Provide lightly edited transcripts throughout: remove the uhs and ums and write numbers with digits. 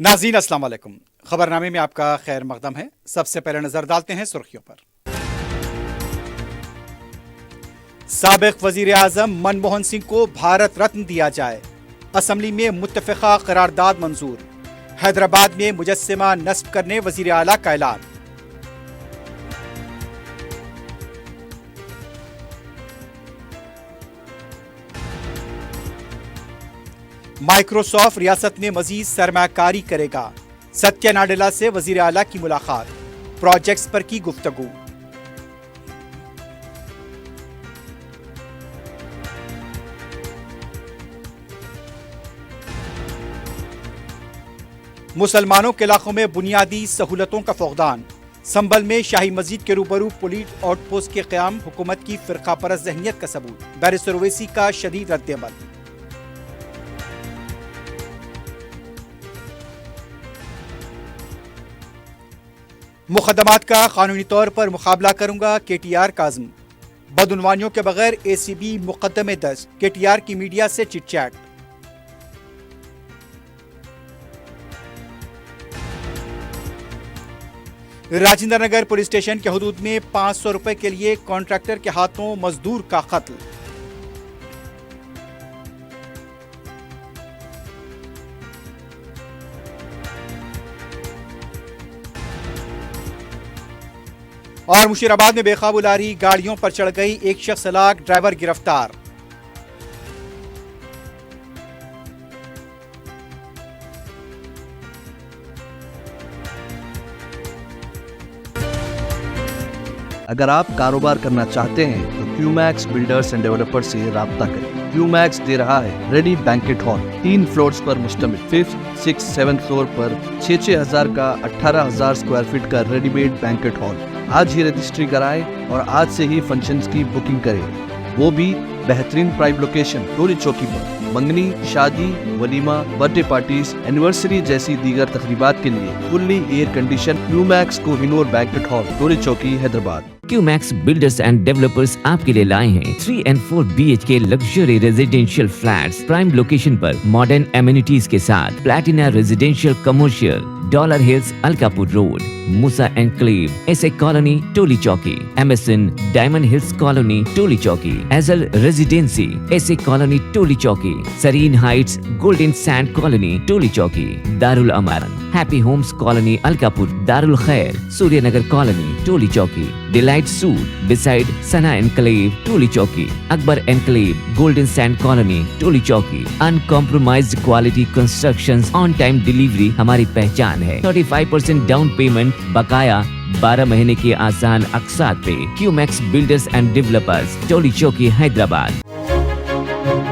नाज़रीन अस्सलाम वालेकुम। खबरनामे में आपका खैर मकदम है। सबसे पहले नजर डालते हैं सुर्खियों पर। साबिक वजीर आजम मनमोहन सिंह को भारत रत्न दिया जाए, असम्बली में मुत्तफ़िक़ा करारदाद मंजूर। हैदराबाद में मुजस्सिमा नस्ब करने वजीर आला का ऐलान। माइक्रोसॉफ्ट रियासत में मजीद सरमाकारी करेगा। सत्या नाडेला से वजीर आला की मुलाकात, प्रोजेक्ट्स पर की गुफ्तगू। मुसलमानों के इलाकों में बुनियादी सहूलतों का फुक़दान। संभल में शाही मस्जिद के रूबरू पुलिस आउटपोस्ट के क़याम हुकूमत की फ़िरका परस्त ज़हनियत का सबूत। बैरिस्टर ओवैसी का शदीद रद्द-ए-अमल। मुक़दमात का कानूनी तौर पर मुकाबला करूंगा, KTR का अज़्म। बदउनवानियों के बगैर ACB मुकदमे दर्ज, KTR की मीडिया से chit chat. Rajendra Nagar police station के हदूद में 500 रुपए के लिए कॉन्ट्रैक्टर के हाथों मजदूर का कत्ल। और मुशीराबाद में बेकाबू लारी गाड़ियों पर चढ़ गई, एक शख्स हलाक, ड्राइवर गिरफ्तार। अगर आप कारोबार करना चाहते हैं तो क्यूमैक्स बिल्डर्स एंड डेवलपर्स से राब्ता करें। क्यूमैक्स दे रहा है रेडी बैंकेट हॉल, 3 फ्लोर्स पर मुश्तमिल। 5th, 6th, 7th फ्लोर पर 6-6 हजार का 18,000 स्क्वायर फीट का रेडीमेड बैंकेट हॉल। आज ही रजिस्ट्री कराएं और आज से ही फंक्शंस की बुकिंग करें, वो भी बेहतरीन प्राइम लोकेशन टोली चौकी पर। मंगनी, शादी, वलीमा, बर्थडे पार्टीज, एनिवर्सरी जैसी दीगर तकरीबात के लिए fully air condition Qmax Kohinoor banquet hall, Toli Chowki, Hyderabad. Qmax builders and developers आपके लिए लाए हैं 3 and 4 BHK luxury residential flats prime location पर मॉडर्न एमिनिटीज के साथ। Platina residential commercial, dollar hills, Alkapur road, Moosa enclave, SA colony, Toli Chowki, MSN diamond hills colony, Toli Chowki, एजल residency, SA colony, Toli Chowki, Sareen heights, golden sand colony, Toli Chowki, Darul Aman, happy homes colony, Alkapur, Darul Khair, Suryanagar colony, Toli Chowki, delight suite beside Sana enclave, Toli Chowki, Akbar enclave, golden sand colony, Toli Chowki. Uncompromised quality constructions, on time delivery हमारी पहचान है। 35% down payment, बकाया 12 महीने के आसान अक़सात पे। QMax builders and developers, टोली चौकी, हैदराबाद।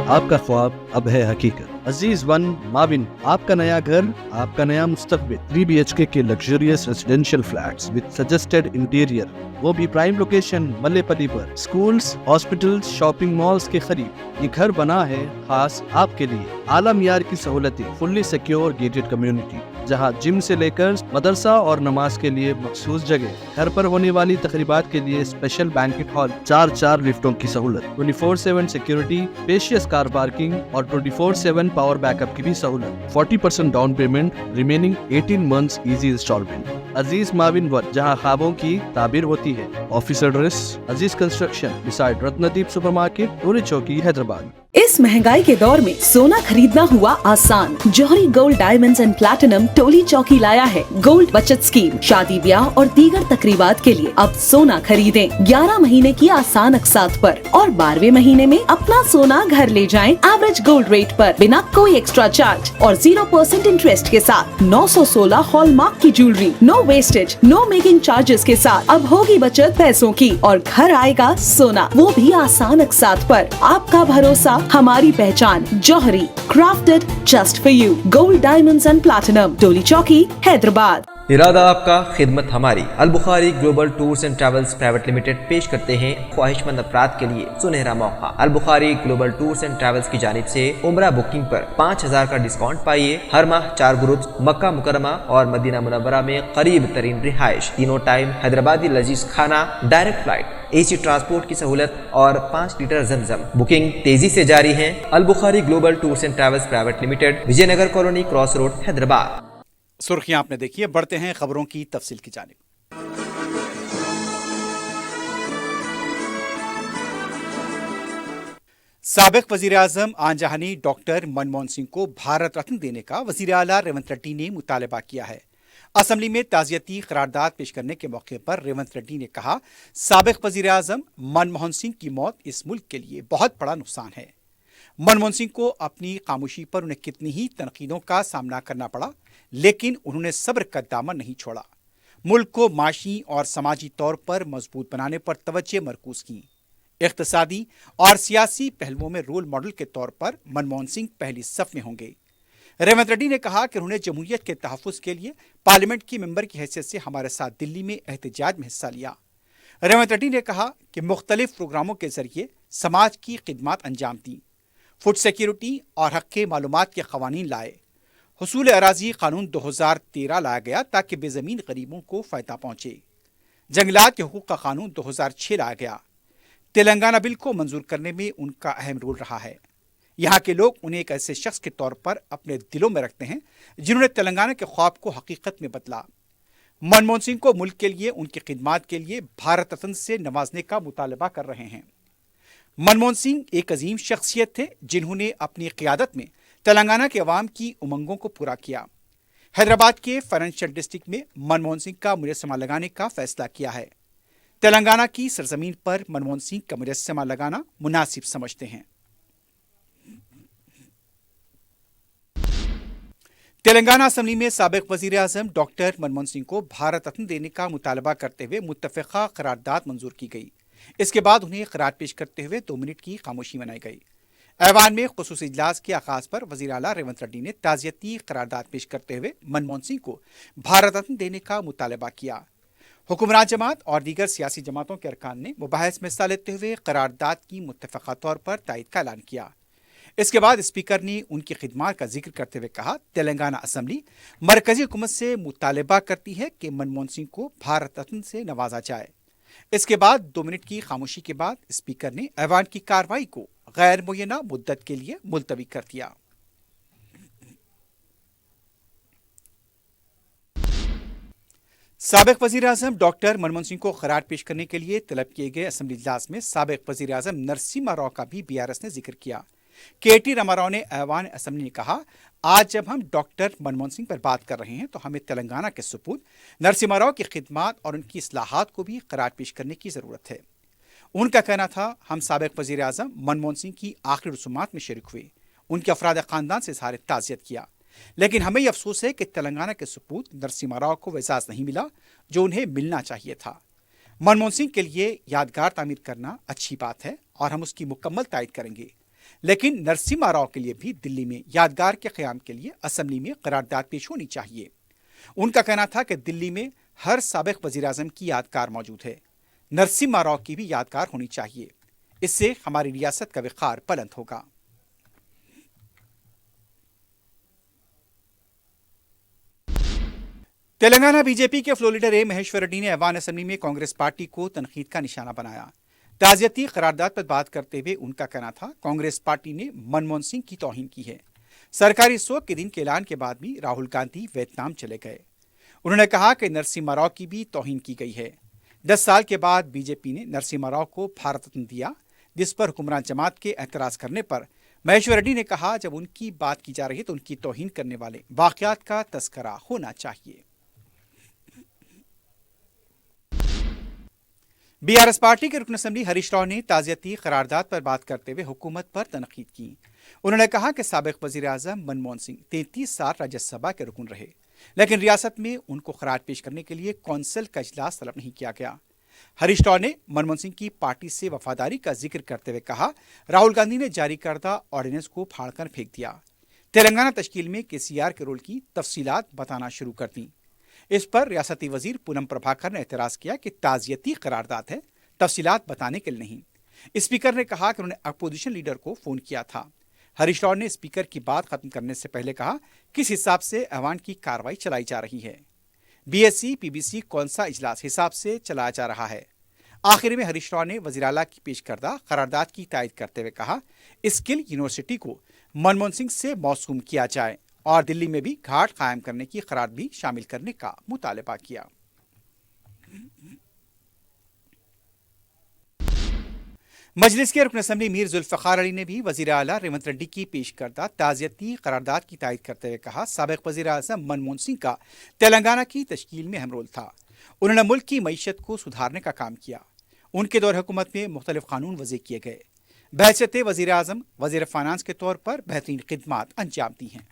आपका ख्वाब अब है हकीकत। अजीज वन माविन, आपका नया घर, आपका नया मुस्तकबिल। 3 BHK के luxurious residential flats with suggested interior, वो भी प्राइम लोकेशन मल्लेपल्ली पर। स्कूल्स, हॉस्पिटल्स, शॉपिंग मॉल्स के करीब ये घर बना है खास आपके लिए। आला मियार की सहूलतें, फुल्ली सिक्योर गेटेड कम्युनिटी, जहां जिम से लेकर मदरसा और नमाज के लिए मखसूस जगह। घर पर होने वाली तकरीबात के लिए स्पेशल बैंकेट हॉल, 4 लिफ्टों की सहूलत, 24/7 सिक्योरिटी, स्पेशियस कार पार्किंग और 24/7 पावर बैकअप की भी सहूलत। 40% down payment, remaining 18 months easy instalment. Aziz Mauvin one, जहां ख्वाबों की ताबीर होती है। Office address Aziz construction beside Ratnadeep supermarket, Toli Chowki, Hyderabad. इस महंगाई के दौर में सोना खरीदना हुआ आसान। जौहरी gold diamonds and platinum Toli चौकी लाया है गोल्ड बचत स्कीम। शादी, ब्याह और दीगर तकरीबात के लिए अब सोना खरीदें 11 महीने की आसान अक़सात पर और 12वें महीने में अपना सोना घर ले जाएं एवरेज गोल्ड रेट पर, बिना कोई एक्स्ट्रा चार्ज और 0% इंटरेस्ट के साथ। 916 हॉलमार्क की jewellery, no wastage, no making charges के साथ। अब होगी बचत पैसों की और घर आएगा सोना, वो भी आसान अक़सात पर। आपका भरोसा, हमारी पहचान। Johari, crafted just for you. Gold diamonds and platinum, Toli Chowki, Hyderabad. इरादा आपका, खिदमत हमारी। Al Bukhari global tours and travels private limited पेश करते हैं ख्वाहिशमंद अफराद के लिए सुनहरा मौका। Al Bukhari global tours and travels की जानिब से उम्रा बुकिंग पर 5,000 का डिस्काउंट पाइए। हर माह 4 ग्रुप्स मक्का मुकरमा और मदीना मुनव्वरा में करीब तरीन रिहाइश, तीनों टाइम हैदराबादी लजीज खाना, डायरेक्ट फ्लाइट, AC ट्रांसपोर्ट की सहूलत और 5 लीटर जमजम। बुकिंग तेजी से जारी है। Al Bukhari global tours and travels private limited, Vijayanagar colony, cross road, Hyderabad. सुर्खियां आपने देखी है, बढ़ते हैं खबरों की तफसील की जानिब। साबिक वजीर आजम आन जहानी डॉक्टर मनमोहन सिंह को भारत रत्न देने का वजीर आला रेवंत रेड्डी ने मुतालबा किया है। असेंबली में ताज़ियती करारदाद पेश करने के मौके पर रेवंत रेड्डी ने कहा, साबिक वजीर आजम मनमोहन सिंह की मौत इस मुल्क के लिए बहुत बड़ा नुकसान है। मनमोहन सिंह को अपनी खामोशी पर उन्हें कितनी ही तनकीदों का सामना करना पड़ा, लेकिन उन्होंने सब्र का दामन नहीं छोड़ा। मुल्क को माशी और समाजी तौर पर मजबूत बनाने पर तवज्जो मरकूज की। इख्तिसादी और सियासी पहलुओं में रोल मॉडल के तौर पर मनमोहन सिंह पहली सफ में होंगे। रेवंत रेड्डी ने कहा कि उन्होंने जमहूरियत के तहफ़्फ़ुज़ के लिए पार्लियामेंट की मेंबर की हैसियत से हमारे साथ दिल्ली में एहतजाज में हिस्सा लिया। रेवंत रेड्डी ने कहा कि मुख्तलिफ प्रोग्रामों के जरिए समाज की खिदमत अंजाम दी, फूड सिक्योरिटी और हक़ के मालूमात के क़वानीन लाए। हुसूल अराज़ी क़ानून 2013 लाया गया ताकि बेज़मीन गरीबों को फ़ायदा पहुँचे। जंगलात के हुकूक़ का क़ानून 2006 लाया गया। तेलंगाना बिल को मंजूर करने में उनका अहम रोल रहा है। यहाँ के लोग उन्हें एक ऐसे शख्स के तौर पर अपने दिलों में रखते हैं जिन्होंने तेलंगाना के ख्वाब को हकीकत में बदला। मनमोहन सिंह को मुल्क के लिए उनकी खिदमात के लिए भारत रत्न से नवाजने का मुतालबा कर रहे हैं। मनमोहन सिंह एक अजीम शख्सियत थे जिन्होंने अपनी क़ियादत में तेलंगाना के अवाम की उमंगों को पूरा किया। हैदराबाद के फाइनेंशियल डिस्ट्रिक्ट में मनमोहन सिंह का मुजस्समा लगाने का फैसला किया है। तेलंगाना की सरजमीन पर मनमोहन सिंह का मुजस्समा लगाना मुनासिब समझते हैं। तेलंगाना असेंबली में साबिक वजीर आजम डॉक्टर मनमोहन सिंह को भारत रत्न देने का मुतालबा करते हुए मुत्तफ़िक़ा करारदाद मंजूर की गई। इसके बाद उन्हें करार पेश करते हुए 2 मिनट की खामोशी मनाई गई। ऐवान में ख़ुसूसी इजलास के आगाज़ पर वज़ीर आला रेवंत रेड्डी ने ताज़ियती करारदाद पेश करते हुए मनमोहन सिंह को भारत रत्न देने का मुतालबा किया। हुक्मरान जमात और दीगर सियासी जमातों के अरकान ने मुबाहिस में हिस्सा लेते हुए करारदाद की मुत्तफ़िक़ा तौर पर तायद का ऐलान किया। इसके बाद स्पीकर ने उनकी खिदमात का जिक्र करते हुए कहा, तेलंगाना असेंबली मरकजी हुकूमत से मुतालबा करती है कि मनमोहन सिंह को भारत रत्न से नवाजा जाए। इसके बाद 2 मिनट की खामोशी के बाद स्पीकर ने ऐवान की कार्रवाई को गैर मुय्यना मुद्दत के लिए मुलतवी कर दिया। साबिक वजीर आजम डॉक्टर मनमोहन सिंह को खरार पेश करने के लिए तलब किए गए असेंबली इजलास में साबिक वजीर आजम नरसिम्हा राव का भी BRS ने जिक्र किया। KT रामाराव ने ऐवान असेंबली ने कहा, आज जब हम डॉक्टर मनमोहन सिंह पर बात कर रहे हैं तो हमें तेलंगाना के सपूत नरसिम्हा राव की खिदमात और उनकी इस्लाहात को भी करार पेश करने की ज़रूरत है। उनका कहना था, हम साबिक वजीर आजम मनमोहन सिंह की आखिरी रसूमात में शरीक हुए, उनके अफराद ख़ानदान से इज़हार ताज़ियत किया, लेकिन हमें यह अफसोस है कि तेलंगाना के सपूत नरसिम्हा राव को एजाज़ नहीं मिला जो उन्हें मिलना चाहिए था। मनमोहन सिंह के लिए यादगार तामीर करना अच्छी बात है और हम उसकी मुकम्मल तायद करेंगे, लेकिन नरसिम्हा राव के लिए भी दिल्ली में यादगार के क़याम के लिए असेंबली में करारदाद पेश होनी चाहिए। उनका कहना था कि दिल्ली में हर साबिक वज़ीर आज़म की यादगार मौजूद है, नरसिम्हा राव की भी यादगार होनी चाहिए। इससे हमारी रियासत का वक़ार बुलंद होगा। तेलंगाना बीजेपी के फ्लोर लीडर महेश्वर रेड्डी ने ऐवान असेंबली में कांग्रेस पार्टी को तनकीद का निशाना बनाया। ताज़ियती करारदाद पर बात करते हुए उनका कहना था, कांग्रेस पार्टी ने मनमोहन सिंह की तौहीन की है। सरकारी शोक के दिन के ऐलान के बाद भी राहुल गांधी वियतनाम चले गए। उन्होंने कहा कि नरसिम्हा राव की भी तौहीन की गई है। 10 साल के बाद बीजेपी ने नरसिम्हा राव को भारत रत्न दिया, जिस पर हुक्मरान जमात के एतराज़ करने पर महेश्वर रेड्डी ने कहा, जब उनकी बात की जा रही है तो उनकी तौहीन करने वाले वाक़यात का तस्करा होना चाहिए। BRS पार्टी के रुकन असेंबली हरीश राव ने ताज़ियती करारदाद पर बात करते हुए हुकूमत पर तनकीद की। उन्होंने कहा कि साबिक वज़ीर आज़म मनमोहन सिंह 33 साल राज्यसभा के रुकन रहे, लेकिन रियासत में उनको खरार पेश करने के लिए कौंसिल का इजलास तलब नहीं किया गया। हरीश राव ने मनमोहन सिंह की पार्टी से वफादारी का जिक्र करते हुए कहा, राहुल गांधी ने जारी करदा ऑर्डिनेंस को फाड़कर फेंक दिया। तेलंगाना तश्कील में KCR के रोल की तफसीलात बताना शुरू कर दी। इस पर रियासती वजीर पूनम प्रभाकर ने एतराज़ किया कि ताज़ियती करारदाद है, तफसीलात बताने के लिए नहीं। स्पीकर ने कहा कि उन्होंने अपोजिशन लीडर को फ़ोन किया था। हरीश राव ने स्पीकर की बात खत्म करने से पहले कहा, किस हिसाब से ऐवान की कार्रवाई चलाई जा रही है, BSc PBC कौन सा इजलास हिसाब से चलाया जा रहा है। आखिर में हरीश राव ने वज़ीर आला की पेश करदा करारदाद की तायद करते हुए कहा, स्किल यूनिवर्सिटी को मनमोहन सिंह से मौसूम किया जाए اور دلی میں بھی گھاٹ قائم کرنے کی قرارداد بھی شامل کرنے کا مطالبہ کیا۔ مجلس کے رکن اسمبلی میر ذوالفقار علی نے بھی وزیر اعلیٰ ریونت ریڈی کی پیش کردہ تعزیتی قرارداد کی تائید کرتے ہوئے کہا، سابق وزیر اعظم منموہن سنگھ کا تلنگانہ کی تشکیل میں اہم رول تھا۔ انہوں نے ملک کی معیشت کو سدھارنے کا کام کیا۔ ان کے دور حکومت میں مختلف قانون وضع کیے گئے۔ بحیثیت وزیر اعظم وزیر فائنانس کے طور پر بہترین خدمات انجام دی ہیں۔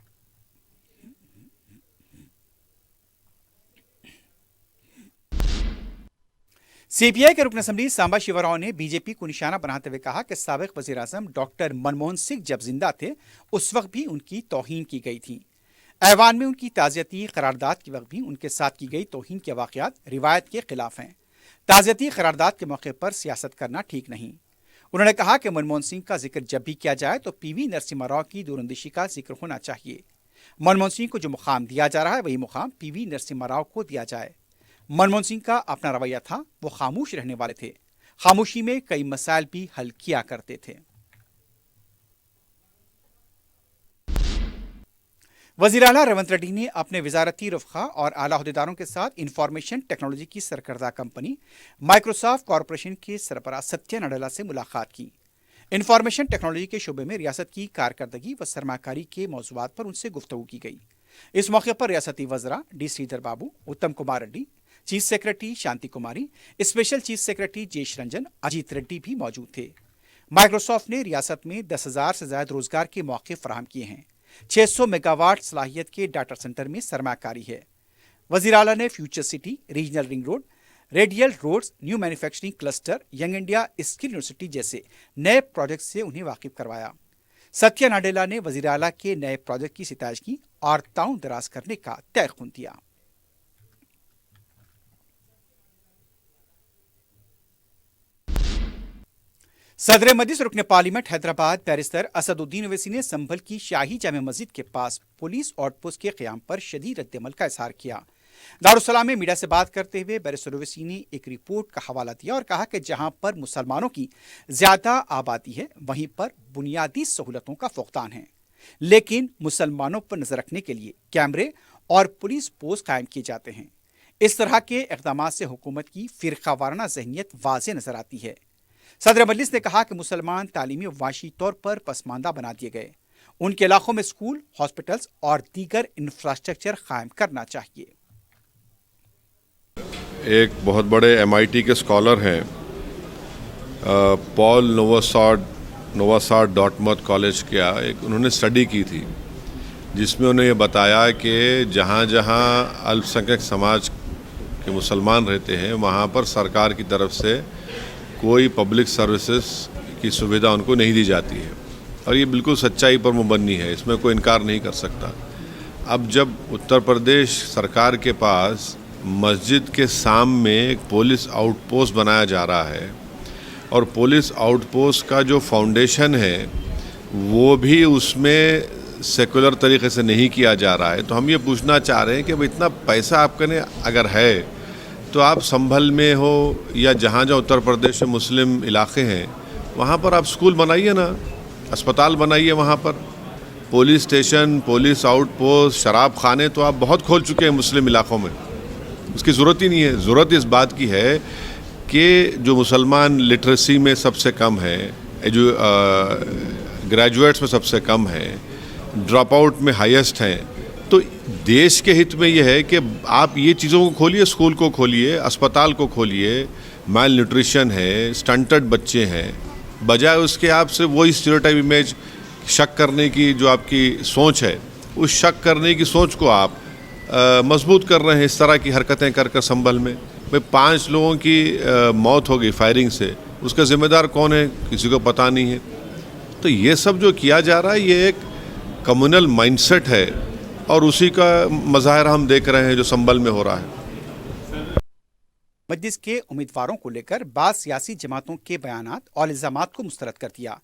سی پی آئی کے رکن اسمبلی سامبا شیوا راؤ نے بی جے پی کو نشانہ بناتے ہوئے کہا کہ سابق وزیر اعظم ڈاکٹر منموہن سنگھ جب زندہ تھے اس وقت بھی ان کی توہین کی گئی تھی۔ ایوان میں ان کی تعزیتی قرارداد کے وقت بھی ان کے ساتھ کی گئی توہین کے واقعات روایت کے خلاف ہیں۔ تعزیتی قرارداد کے موقع پر سیاست کرنا ٹھیک نہیں۔ انہوں نے کہا کہ منموہن سنگھ کا ذکر جب بھی کیا جائے تو پی وی نرسمہا راؤ کی دوراندیشی کا ذکر ہونا چاہیے۔ منموہن سنگھ کو جو مقام دیا جا رہا ہے وہی مقام پی وی نرسمہا راؤ کو دیا جائے۔ منموہن سنگھ کا اپنا رویہ تھا، وہ خاموش رہنے والے تھے، خاموشی میں کئی مسائل بھی حل کیا کرتے تھے۔ وزیر اعلیٰ ریونت ریڈی نے اپنے وزارتی رفقا اور اعلیٰ عہدیداروں کے ساتھ انفارمیشن ٹیکنالوجی کی سرکردہ کمپنی مائکروسافٹ کارپوریشن کے سربراہ ستیہ نڈیلا سے ملاقات کی۔ انفارمیشن ٹیکنالوجی کے شعبے میں ریاست کی کارکردگی و سرمایہ کاری کے موضوعات پر ان سے گفتگو کی گئی۔ اس موقع پر ریاستی وزراء D Sridhar Babu, Uttam Kumar Reddy, chief secretary Shanti Kumari, special chief secretary Jayesh Ranjan, Ajit Reddy بھی موجود تھے۔ مائکروسافٹ نے ریاست میں 10,000 سے زائد روزگار کے موقع فراہم کیے ہیں۔ 600 میگا واٹ صلاحیت کے ڈاٹا سینٹر میں سرمایہ کاری ہے۔ وزیر اعلیٰ نے future city, regional ring road, radial roads, new manufacturing cluster, young India skill university جیسے نئے پروجیکٹ سے انہیں واقف کروایا۔ ستیہ نڈیلا نے وزیر اعلیٰ کے نئے پروجیکٹ کی ستائش کی اور تعاون دراز کرنے کا تیقن دیا۔ صدر مجلس رکن پارلیمنٹ حیدرآباد بیرسٹر اسد الدین اویسی نے سنبھل کی شاہی جامع مسجد کے پاس پولیس آؤٹ پوسٹ کے قیام پر شدید رد عمل کا اظہار کیا۔ دارالسلام میں میڈیا سے بات کرتے ہوئے بیرسٹر اویسی نے ایک رپورٹ کا حوالہ دیا اور کہا کہ جہاں پر مسلمانوں کی زیادہ آبادی ہے وہیں پر بنیادی سہولتوں کا فقدان ہے، لیکن مسلمانوں پر نظر رکھنے کے لیے کیمرے اور پولیس پوسٹ قائم کیے جاتے ہیں۔ اس طرح کے اقدامات سے حکومت کی فرقہ وارانہ ذہنیت واضح نظر آتی ہے۔ صدر مجلس نے کہا کہ مسلمان تعلیمی و معاشی طور پر پسماندہ بنا دیے گئے، ان کے علاقوں میں اسکول، ہاسپٹلز اور دیگر انفراسٹرکچر قائم کرنا چاہیے۔ ایک بہت بڑے MIT کے اسکالر ہیں پال نواساڈ ڈارٹموتھ کالج کیا انہوں نے اسٹڈی کی تھی جس میں انہیں یہ بتایا کہ جہاں جہاں الپ سماج کے مسلمان رہتے ہیں وہاں پر سرکار کی طرف سے کوئی پبلک سروسز کی سویدھا ان کو نہیں دی جاتی ہے، اور یہ بالکل سچائی پر مبنی ہے، اس میں کوئی انکار نہیں کر سکتا۔ اب جب اتر پردیش سرکار کے پاس مسجد کے سامنے ایک پولیس آؤٹ پوسٹ بنایا جا رہا ہے اور پولیس آؤٹ پوسٹ کا جو فاؤنڈیشن ہے وہ بھی اس میں سیکولر طریقے سے نہیں کیا جا رہا ہے، تو ہم یہ پوچھنا چاہ رہے ہیں کہ اتنا پیسہ آپ کے اگر ہے تو آپ سنبھل میں ہو یا جہاں جہاں اتر پردیش میں مسلم علاقے ہیں وہاں پر آپ اسکول بنائیے نا، اسپتال بنائیے، وہاں پر police station, police out post, شراب خانے تو آپ بہت کھول چکے ہیں مسلم علاقوں میں، اس کی ضرورت ہی نہیں ہے۔ ضرورت اس بات کی ہے کہ جو مسلمان لٹریسی میں سب سے کم ہے، جو گریجویٹس میں سب سے کم ہے، ڈراپ آؤٹ میں ہائیسٹ ہیں، تو دیش کے ہت میں یہ ہے کہ آپ یہ چیزوں کو کھولیے، اسکول کو کھولیے، اسپتال کو کھولیے۔ میل نیوٹریشن ہے، سٹنٹڈ بچے ہیں، بجائے اس کے آپ سے وہی اسٹیریوٹائپ امیج شک کرنے کی جو آپ کی سوچ ہے، اس شک کرنے کی سوچ کو آپ مضبوط کر رہے ہیں اس طرح کی حرکتیں کر کر سنبھل میں۔ 5 لوگوں کی موت ہو گئی فائرنگ سے، اس کا ذمہ دار کون ہے کسی کو پتہ نہیں ہے۔ تو یہ سب جو کیا جا رہا ہے یہ ایک کمیونل مائنڈ سیٹ ہے اور اسی کا مظاہرہ ہم دیکھ رہے ہیں جو سنبھل میں ہو رہا ہے۔ مجلس کے امیدواروں کو لے کر بعض سیاسی جماعتوں کے بیانات اور الزامات کو مسترد کر دیا۔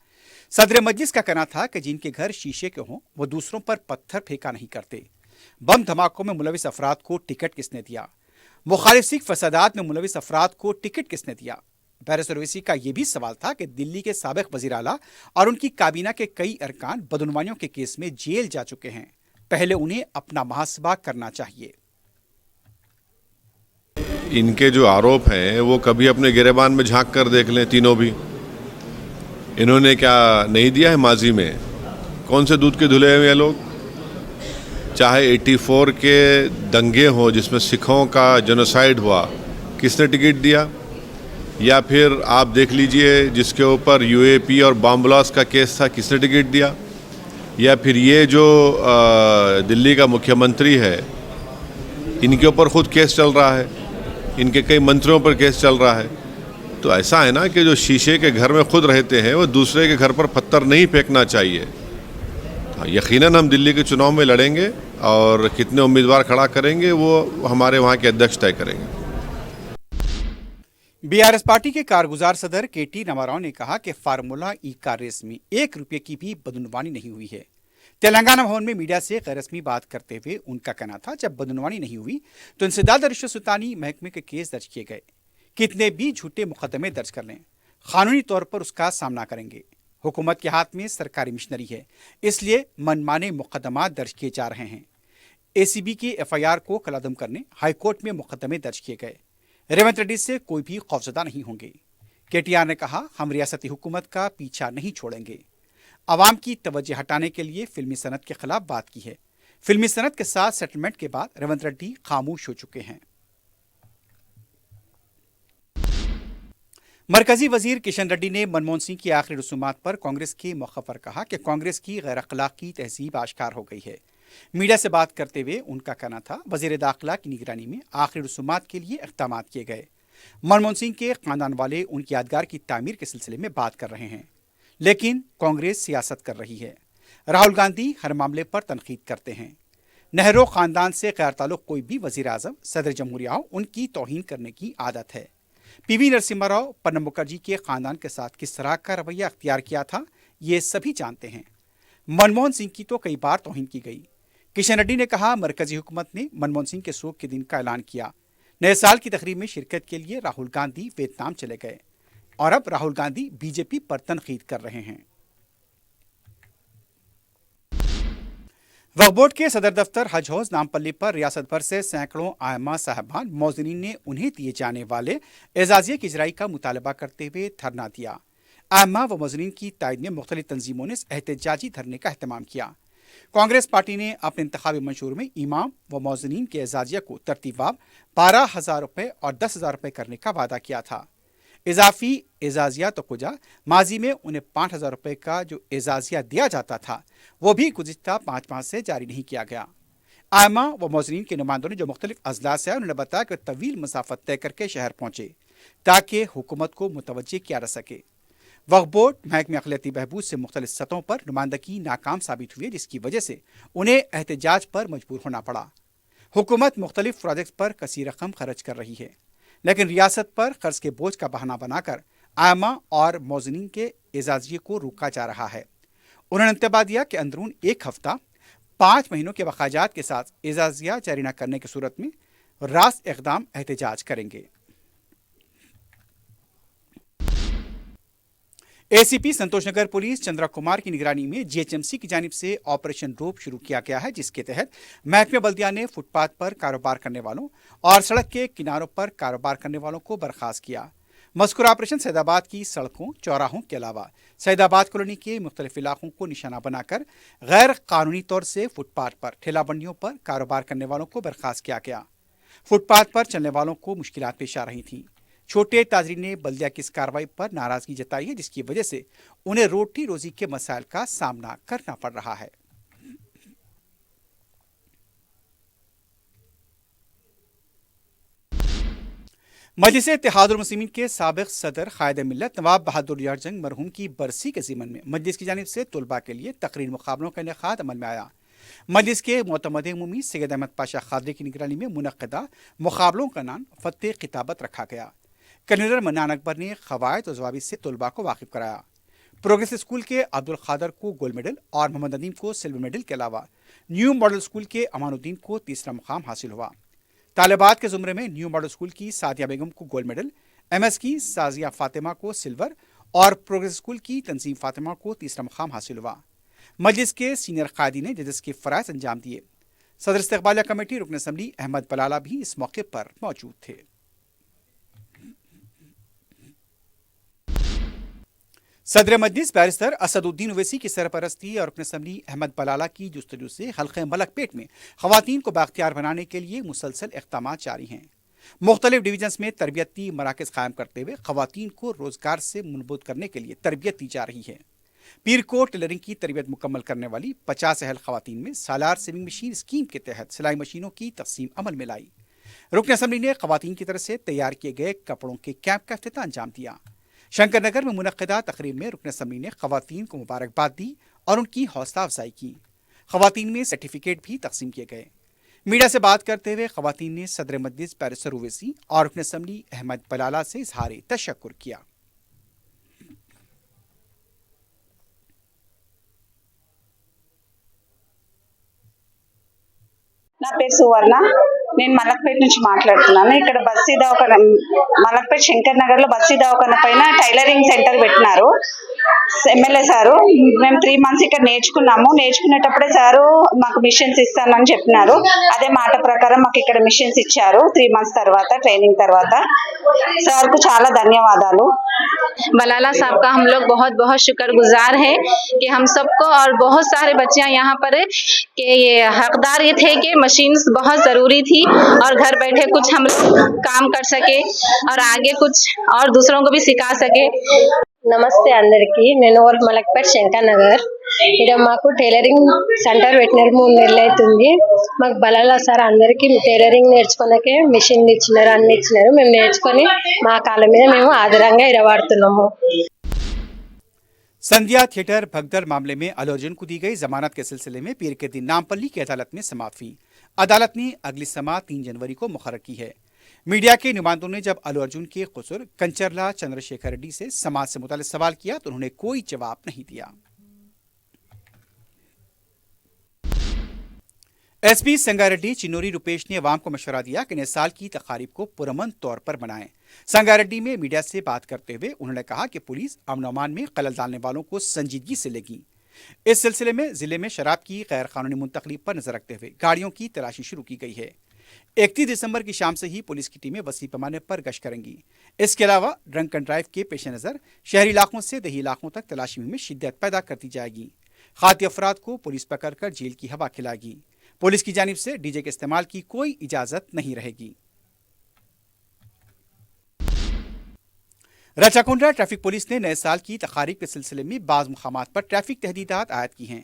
صدر مجلس کا کہنا تھا کہ جن کے گھر شیشے کے ہوں وہ دوسروں پر پتھر پھینکا نہیں کرتے۔ بم دھماکوں میں ملوث افراد کو ٹکٹ کس نے دیا؟ مخالف سکھ فسادات میں ملوث افراد کو ٹکٹ کس نے دیا؟ بیرسٹر اویسی کا یہ بھی سوال تھا کہ دلی کے سابق وزیر اعلیٰ اور ان کی کابینہ کے کئی ارکان بدعنوانیوں کے کیس میں جیل جا چکے ہیں، पहले उन्हें अपना मुहासबा करना चाहिए। इनके जो आरोप हैं वो कभी अपने गिरेबान में झांक कर देख लें, तीनों भी। इन्होंने क्या नहीं दिया है माजी में? कौन से दूध के धुले हुए लोग? चाहे 84 के दंगे हो जिसमें सिखों का जेनोसाइड हुआ, किसने टिकट दिया? या फिर आप देख लीजिए जिसके ऊपर यूएपी और बॉम्ब ब्लास्ट का केस था, किसने टिकट दिया? या फिर ये जो दिल्ली का मुख्यमंत्री है, इनके ऊपर खुद केस चल रहा है, इनके कई मंत्रियों पर केस चल रहा है। तो ऐसा है ना कि जो शीशे के घर में खुद रहते हैं वो दूसरे के घर पर पत्थर नहीं फेंकना चाहिए। यकीनन हम दिल्ली के चुनाव में लड़ेंगे और कितने उम्मीदवार खड़ा करेंगे वो हमारे वहाँ के अध्यक्ष तय करेंगे। बीआरएस पार्टी के कारगुजार सदर केटी रामाराव ने कहा कि फार्मूला ई कार रेस में 1 रुपये की भी बदनवानी नहीं हुई है। तेलंगाना भवन में मीडिया से गैर रस्मी बात करते हुए उनका कहना था, जब बदनवानी नहीं हुई तो इंसदाद रिश्वत-सुल्तानी महकमे के केस दर्ज किए गए। कितने भी झूठे मुकदमे दर्ज कर लें, कानूनी तौर पर उसका सामना करेंगे। हुकूमत के हाथ में सरकारी मिशनरी है, इसलिए मनमाने मुकदमा दर्ज किए जा रहे हैं। एसीबी की एफआईआर को कलअदम करने हाईकोर्ट में मुकदमे दर्ज किए गए। रेवंत रेड्डी से कोई भी खौफजदा नहीं होंगे। केटीआर ने कहा, हम रियासती हुकूमत का पीछा नहीं छोड़ेंगे। आवाम की तवज्जो हटाने के लिए फिल्मी सनत के खिलाफ बात की है। फिल्मी सनत के साथ सेटलमेंट के बाद रेवंत रेड्डी खामोश हो चुके हैं। मरकजी वजीर किशन रेड्डी ने मनमोहन सिंह की आखिरी रसूमात पर कांग्रेस के मौके पर कहा कि कांग्रेस की गैर अखलाकी तहजीब आश्कार हो गई है। मीडिया से बात करते हुए उनका कहना था, वजीर दाखिला की निगरानी में आखिरी रसूमात के लिए इक़दाम किए गए। मनमोहन सिंह के खानदान वाले उनकी यादगार की तामीर के सिलसिले में बात कर रहे हैं, लेकिन कांग्रेस सियासत कर रही है। राहुल गांधी हर मामले पर तनकीद करते हैं। नेहरू खानदान से गैर ताल्लुक कोई भी वजीर आजम, सदर जमहूरिया हो, उनकी तौहीन करने की आदत है। पीवी नरसिम्हा राव प्रणब मुखर्जी के खानदान के साथ किस तरह का रवैया अख्तियार किया था, ये सभी जानते हैं। मनमोहन सिंह की तो कई बार तौहीन की गई। किशन रेड्डी ने कहा, मरकजी हुकूमत ने मनमोहन सिंह के शोक के दिन का ऐलान किया। नए साल की तकरीब में शिरकत के लिए राहुल गांधी वियतनाम चले गए और अब राहुल गांधी बीजेपी पर तनकीद कर रहे हैं। वक्फ बोर्ड के सदर दफ्तर हज हाउस नामपल्ली पर रियासत भर से सैकड़ों आयमा साहबान मौजनीन ने उन्हें दिए जाने वाले एजाजिया की इजराई का मुतालबा करते हुए धरना दिया। आयमा व मौजनीन की तायद में मुख्तलिफ तंजीमों ने एहतजाजी धरने का अहतमाम किया। कांग्रेस पार्टी ने अपने इंतखाबी मंशूर में इमाम व मौजनीन के एजाजिया को तरतीबाब 12,000 रुपये और 10,000 रुपये करने का वादा किया था। इजाफी एजाजिया तो कुजा माजी में उन्हें 5,000 रुपये का जो एजाजिया दिया जाता था वो भी गुज़िश्ता 5 माह से जारी नहीं किया गया। आयमा व मौजनीन के नुमाइंदों ने जो मुख्तलिफ अजला से आए, उन्होंने बताया कि तवील मसाफत तय करके शहर पहुंचे ताकि हुकूमत को मुतवज्जे किया जा सके। वक्फ बोर्ड महकमे अक़लियती बहबूद से मुख्तलिफ सतहों पर नुमाइंदगी नाकाम साबित हुई, जिसकी वजह से उन्हें एहतजाज पर मजबूर होना पड़ा। हुकूमत मुख्तलिफ प्रोजेक्ट पर कसी रकम खर्च कर रही है, लेकिन रियासत पर कर्ज के बोझ का बहाना बनाकर आयमा और मौजनीन के एजाजिये को रोका जा रहा है। उन्होंने इंतबा दिया कि अंदरून 1 हफ्ता 5 महीनों के वखाजात के साथ एजाजिया जारी न करने की सूरत में रास्त इक़दाम एहतजाज करेंगे। एसीपी संतोष नगर पुलिस चंद्रा कुमार की निगरानी में जीएचएमसी की जानिब से ऑपरेशन रोप शुरू किया गया है, जिसके तहत महकमे बल्दिया ने फुटपाथ पर कारोबार करने वालों और सड़क के किनारों पर कारोबार करने वालों को बर्खास्त किया। मज़कूरा ऑपरेशन सैदाबाद की सड़कों चौराहों के अलावा सैदाबाद कॉलोनी के मुख्तलिफ इलाकों को निशाना बनाकर गैर कानूनी तौर से फुटपाथ पर ठेला बंडियों पर कारोबार करने वालों को बर्खास्त किया गया। फुटपाथ पर चलने वालों को मुश्किलात पेश आ रही थीं। छोटे ताजरीन ने बल्दिया की इस कार्रवाई पर नाराजगी जताई है, जिसकी वजह से उन्हें रोटी रोजी के मसाइल का सामना करना पड़ रहा है। मजलिस इत्तेहादुल मुस्लिमीन के साबिक सदर कायद मिल्लत नवाब बहादुर यार जंग मरहूम की बरसी के ज़िमन में मजलिस की जानिब से तुलबा के लिए तकरीर मुकाबलों का इनेकाद अमल में आया। मजलिस के मोतमद उमूमी सैयद अहमद पाशा खादरी की निगरानी में मुनक्किदा मुकाबलों का नाम फतेह खिताबत रखा गया। कन्वीनर मन्नान अकबर ने क़वायद और ज़वाबित से तुलबा को वाकिफ कराया। प्रोग्रेस स्कूल के अब्दुल खादर को गोल्ड मेडल और मोहम्मद नदीम को सिल्वर मेडल के अलावा न्यू मॉडल स्कूल के अमानुद्दीन को तीसरा मुकाम हासिल हुआ। तालिबात के ज़ुमरे में न्यू मॉडल स्कूल की सादिया बेगम को गोल्ड मेडल, MS की साजिया फातिमा को सिल्वर और प्रोग्रेस स्कूल की तंजीम फातिमा को तीसरा मुकाम हासिल हुआ। मजलिस के सीनियर कायदी ने जजेस के फ़राइज़ अंजाम दिए। सदर इस्तकबालिया कमेटी रुकन असम्बली अहमद बलाला भी इस मौके पर मौजूद थे। सदर मजलिस बैरिस्टर असदुद्दीन ओवैसी की सरपरस्ती और रुकन असम्बली अहमद बलाला की जुस्तजू से हल्क़े मलक पेट में ख़वातीन को बाख्तियार बनाने के लिए मुसलसल इक़दाम जारी हैं। मुख्तलिफ डिवीजन्स में तरबियती मराकज़ कायम करते हुए ख़वातीन को रोज़गार से मुनबुत करने के लिए तरबियत दी जा रही है। पीर को टेलरिंग की तरबियत मुकम्मल करने वाली 50 अहल ख़वातीन में सालार सेविंग मशीन स्कीम के तहत सिलाई मशीनों की तक़सीम अमल में लाई। रुकन असम्बली ने ख़वातीन की तरफ से तैयार किए गए कपड़ों के कैंप का इफ्तिताह अंजाम दिया। शंकर नगर में मुनक़्क़िदा तकरीब में रुकन असम्बली ने ख़वातीन को मुबारकबाद दी और उनकी हौसला अफजाई की। ख़वातीन में सर्टिफिकेट भी तक़सीम किए गए। मीडिया से बात करते हुए ख़वातीन ने सदर मजलिस बैरिस्टर ओवैसी और रुकन असम्बली अहमद बलाला से इज़हार तशक्कुर किया। నా పేరు సువర్ణ. నేను మలక్పేట నుంచి మాట్లాడుతున్నాను. ఇక్కడ బస్తీ దవాఖాన మలక్పేట శంకర్ నగర్ లో బస్తీ దవాఖాన పైన టైలరింగ్ సెంటర్ పెట్టినారు ఎమ్మెల్యే సారు. మేము 3 months ఇక్కడ నేర్చుకున్నాము. నేర్చుకునేటప్పుడే సారు మాకు మిషన్స్ ఇస్తానని చెప్పినారు. అదే మాట ప్రకారం మాకు ఇక్కడ మిషన్స్ ఇచ్చారు 3 months తర్వాత ట్రైనింగ్ తర్వాత. సార్ కు చాలా ధన్యవాదాలు. बलाला साहब का हम लोग बहुत बहुत शुक्रगुजार हैं कि हम सबको और बहुत सारे बच्चियां यहाँ पर के ये हकदार ये थे कि मशीन्स बहुत ज़रूरी थी और घर बैठे कुछ हम लोग काम कर सके और आगे कुछ और दूसरों को भी सिखा सके। నమస్తే అందరికీ. నేను మలక్పేట శంకర్ నగర్. ఇక్కడ మాకు టైలరింగ్ సెంటర్ పెట్టినారు 3 నెలలు అవుతుంది. మాకు బలాలా సార్ అందరికీ టైలరింగ్ నేర్చుకోనకే మిషన్ ఇచ్చినారు, అన్ని ఇచ్చినారు. మేము నేర్చుకొని మా కాళ్ళ మీద మేము ఆధారంగా ఇరవాడుతున్నాము. संध्या थिएटर भगदड़ मामले में अल्लू अर्जुन को दी गई जमानत के सिलसिले में पीर के दिन नामपल्ली की अदालत में समाअत हुई। अदालत ने अगली समाअत 3 जनवरी को मुकर्रर की है। मीडिया के नुमाइंदों ने जब अल्लू अर्जुन के खुसर कंचरला चंद्रशेखर रेड्डी से समाज से मुताल्लिक सवाल किया तो उन्होंने कोई जवाब नहीं दिया। एसपी संगारेड्डी चिन्नूरी रुपेश ने अवाम को मशवरा दिया कि नए साल की तकारीब को पुरअमन तौर पर मनाएं। संगारेड्डी में मीडिया से बात करते हुए उन्होंने कहा कि पुलिस अमन अमान में खलल डालने वालों को संजीदगी से लेगी। इस सिलसिले में जिले में शराब की गैर कानूनी मुंतकली पर नजर रखते हुए गाड़ियों की तलाशी शुरू की गई है। 31 दिसंबर की शाम से ही पुलिस की टीमें वसी पैमाने पर गश्त करेंगी। इसके अलावा ड्रंक एंड ड्राइव के पेश नज़र शहरी इलाकों से देही इलाकों तक तलाशी में शिद्दत पैदा कर दी जाएगी। खाती अफराद को पुलिस पकड़कर जेल की हवा खिलाएगी। पुलिस की जानिब से डीजे के इस्तेमाल की कोई इजाजत नहीं रहेगी। रचाकुंडा ट्रैफिक पुलिस ने नए साल की तकारीब के सिलसिले में बाज़ मुकामात पर ट्रैफिक तहदीदात आयद की हैं।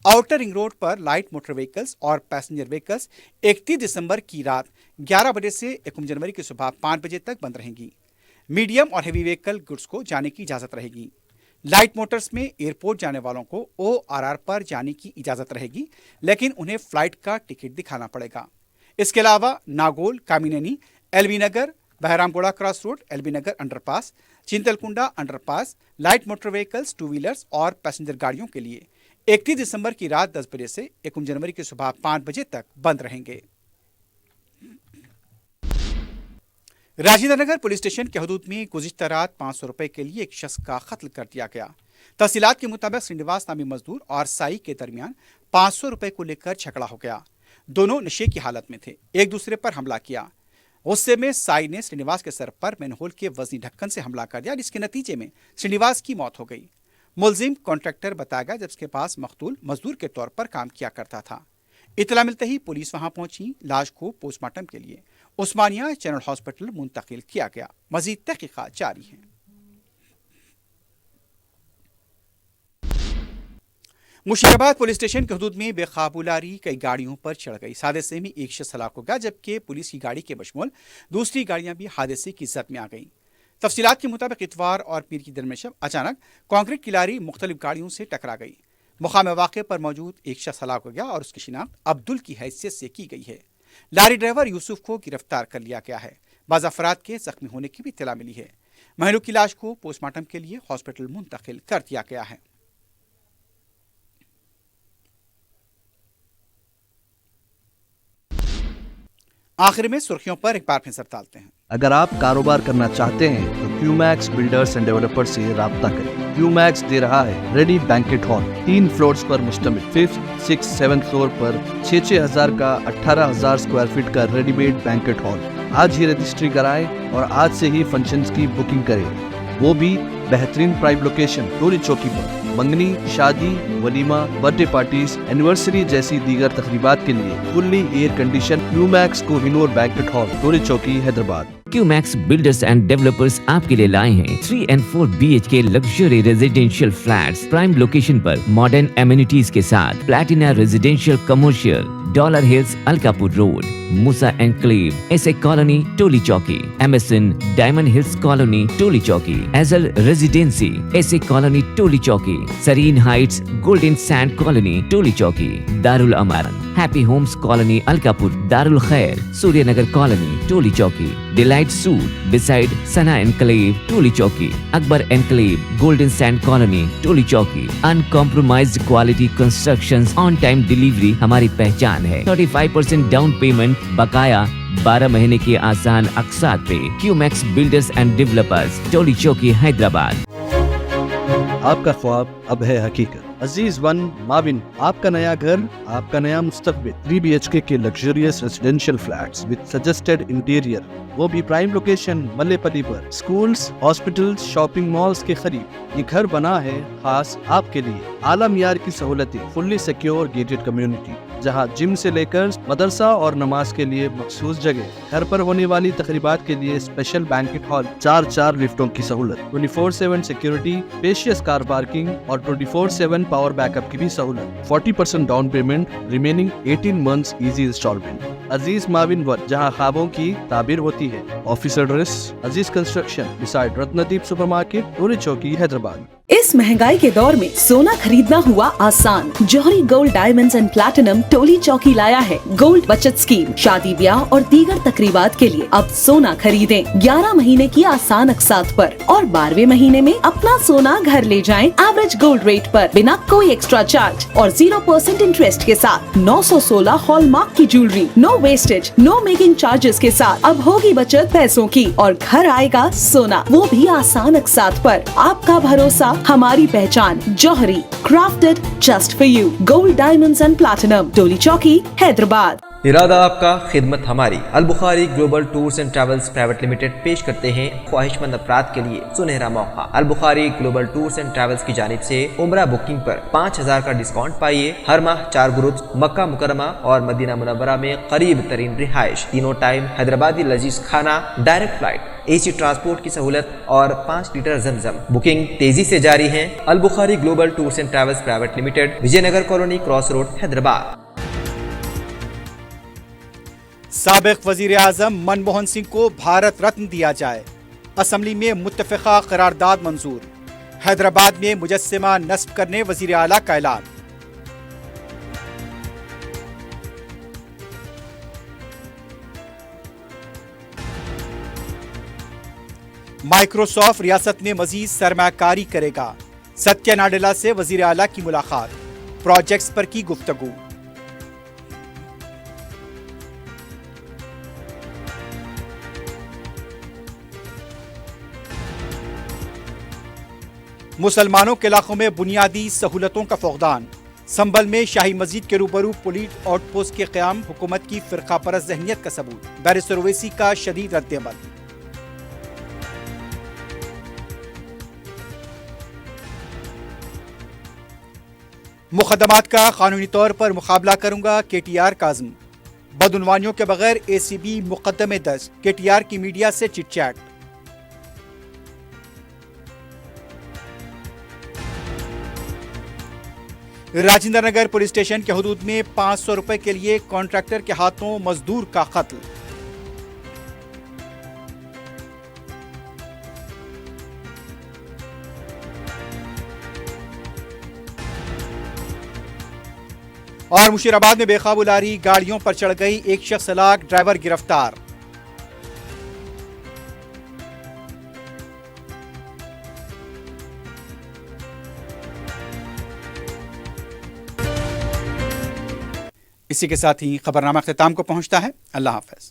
आउटर रिंग रोड पर लाइट मोटर व्हीकल्स और पैसेंजर व्हीकल्स 31 दिसंबर की रात 11 बजे से 1 जनवरी की सुबह 5 बजे तक बंद रहेंगी। मीडियम और हेवी व्हीकल गुड्स को जाने की इजाज़त रहेगी। लाइट मोटर्स में एयरपोर्ट जाने वालों को ORR पर जाने की इजाज़त रहेगी, लेकिन उन्हें फ़्लाइट का टिकट दिखाना पड़ेगा। इसके अलावा Nagole, Kamineni, LB Nagar, Bairamalguda cross road, LB Nagar underpass, Chintalkunta underpass, light motor vehicles, 2 wheelers और पैसेंजर गाड़ियों के लिए 31 दिसंबर की रात 10 बजे से 1 जनवरी की सुबह 5 बजे तक बंद रहेंगे। राजेंद्र नगर पुलिस स्टेशन के हदूद में गुज़िश्ता रात 500 रुपए के लिए एक शख्स का कत्ल कर दिया गया। तफसीलात के मुताबिक श्रीनिवास नामी मजदूर और साई के दरमियान 500 रुपए को लेकर झगड़ा हो गया। दोनों नशे की हालत में थे, एक दूसरे पर हमला किया। गुस्से में साई ने श्रीनिवास के सर पर मैनहोल के वजनी ढक्कन से हमला कर दिया, जिसके नतीजे में श्रीनिवास की मौत हो गई। मुलजिम कॉन्ट्रैक्टर बताया गया, जब उसके पास मकतूल मजदूर के तौर पर काम किया करता था। इतला मिलते ही पुलिस वहां पहुंची। लाश को पोस्टमार्टम के लिए उस्मानिया जनरल हॉस्पिटल मुंतकिल किया गया। मजीद तहकीकात जारी हैं। मुशीराबाद पुलिस स्टेशन के हदूद में बेकाबू लारी कई गाड़ियों पर चढ़ गई। इस हादसे में एक शख्स हलाक हो गया, जबकि पुलिस की गाड़ी के बशमूल दूसरी गाड़ियां भी हादसे की जद में आ गईं। तफसीलात के मुताबिक इतवार और पीर की दरमियान अचानक कांक्रीट की लारी मुख्तलिफ गाड़ियों से टकरा गई। मुकाम वाक़े पर मौजूद एक शख्स हलाक हो गया और उसकी शिनाख्त अब्दुल की हैसियत से की गई है। लारी ड्राइवर यूसुफ को गिरफ्तार कर लिया गया है। बाज़ अफराद के जख्मी होने की भी इत्तला मिली है। महलूक की लाश को पोस्टमार्टम के लिए हॉस्पिटल मुंतकिल कर दिया गया है। आखिर में सुर्खियों पर एक बार फिर नजर डालते हैं। अगर आप कारोबार करना चाहते हैं तो क्यूमैक्स बिल्डर्स एंड डेवलपर्स से राब्ता करें। क्यूमैक्स दे रहा है रेडी बैंकेट हॉल 3 फ्लोर्स पर मुश्तमिल 5th, 6th, 7th फ्लोर पर 6,000 का 18,000 स्क्वायर फीट का रेडीमेड बैंकेट हॉल। आज ही रजिस्ट्री कराएं और आज से ही फंक्शंस की बुकिंग करें, वो भी बेहतरीन प्राइम लोकेशन टोली चौकी पर। मंगनी, शादी, वलीमा, बर्थडे पार्टीज, एनिवर्सरी जैसी दीगर तकरीबात के लिए fully air condition Qmax Kohinoor banquet hall Toli Chowki Hyderabad. Qmax builders and developers आपके लिए लाए हैं 3 and 4 BHK luxury residential flats prime location पर मॉडर्न एमिनिटीज के साथ Platina residential commercial, dollar hills, Alkapur road, Moosa enclave, SA colony, Toli Chowki, MSN diamond hills colony, Toli Chowki, एजल residency, SA colony, Toli Chowki, Sareen heights, golden sand colony, Toli Chowki, Darul Aman, happy homes colony, Alkapur, Darul Khair, Suryanagar colony, Toli Chowki, delight suite beside Sana enclave, Toli Chowki, Akbar enclave, golden sand colony, Toli Chowki. Uncompromised quality constructions, on time delivery हमारी पहचान है। 35% down payment, बकाया 12 महीने के आसान अक़सात पे। QMax builders and developers, टोली चौकी, हैदराबाद। आपका ख्वाब अब है हकीकत। अजीज वन माविन, आपका नया घर, आपका नया मुस्तकबिल। 3 BHK के luxurious residential flats with suggested interior, वो भी प्राइम लोकेशन मल्लेपल्ली पर। स्कूल्स, हॉस्पिटल्स, शॉपिंग मॉल्स के करीब ये घर बना है खास आपके लिए। आला मियार की सहूलतें, फुल्ली सिक्योर गेटेड कम्युनिटी, जहां जिम से लेकर मदरसा और नमाज के लिए मखसूस जगह। घर पर होने वाली तकरीबात के लिए स्पेशल बैंकेट हॉल, 4 लिफ्टों की सहूलत, 24/7 सिक्योरिटी, स्पेशियस कार पार्किंग और 24/7 पावर बैकअप की भी सहूलत। 40% down payment, remaining 18 months easy instalment. Aziz Mauvin one, जहां ख्वाबों की ताबीर होती है। Office address Aziz construction beside Ratnadeep supermarket, Toli Chowki, Hyderabad. इस महंगाई के दौर में सोना खरीदना हुआ आसान। जौहरी gold diamonds and platinum Toli चौकी लाया है गोल्ड बचत स्कीम। शादी ब्याह और दीगर तकरीबात के लिए अब सोना खरीदें 11 महीने की आसान अक़सात पर और 12वें महीने में अपना सोना घर ले जाएं एवरेज गोल्ड रेट पर, बिना कोई एक्स्ट्रा चार्ज और 0% इंटरेस्ट के साथ। 916 हॉलमार्क की jewellery, no wastage, no making charges के साथ। अब होगी बचत पैसों की और घर आएगा सोना, वो भी आसान अक़सात पर। आपका भरोसा, हमारी पहचान। Johari, crafted just for you. Gold diamonds and platinum, Toli Chowki, Hyderabad. इरादा आपका, खिदमत हमारी। Al Bukhari global tours and travels private limited पेश करते हैं ख्वाहिशमंद अफराद के लिए सुनहरा मौका। Al Bukhari global tours and travels की जानिब से उम्रा बुकिंग पर 5,000 का डिस्काउंट पाइए। हर माह 4 ग्रुप्स मक्का मुकरमा और मदीना मुनव्वरा में करीब तरीन रिहाइश, तीनों टाइम हैदराबादी लजीज खाना, डायरेक्ट फ्लाइट, AC ट्रांसपोर्ट की सहूलत और 5 लीटर जमजम। बुकिंग तेजी से जारी है। Al Bukhari global tours and travels private limited, Vijayanagar colony, cross road, Hyderabad. साबिक वजीर आजम मनमोहन सिंह को भारत रत्न दिया जाए। असम्बली में मुत्तफ़िक़ा करारदाद मंजूर। हैदराबाद में मुजस्सिमा नस्ब करने वजीर आला का ऐलान। माइक्रोसॉफ्ट रियासत में मजीद सरमाकारी करेगा। सत्या नाडेला से वजीर आला की मुलाकात, प्रोजेक्ट्स पर की गुफ्तगू। मुसलमानों के इलाकों में बुनियादी सहूलतों का फुक़दान। संभल में शाही मस्जिद के रूबरू पुलिस आउटपोस्ट के क़याम हुकूमत की फ़िरका परस्त ज़हनियत का सबूत। बैरिस्टर ओवैसी का शदीद रद्द-ए-अमल। मुक़दमात का कानूनी तौर पर मुकाबला करूंगा, KTR काज़म। बदउनवानियों के बगैर ACB मुकदमे दर्ज, KTR की मीडिया से chit chat. Rajendra Nagar police station के हदूद में 500 रुपए के लिए कॉन्ट्रैक्टर के हाथों मजदूर का कत्ल। और मुशीराबाद में बेकाबू लारी गाड़ियों पर चढ़ गई, एक शख्स हलाक, ड्राइवर गिरफ्तार। इसी के साथ ही खबरनामा अख्ताम को पहुंचता है। अल्लाह हाफ़िज़।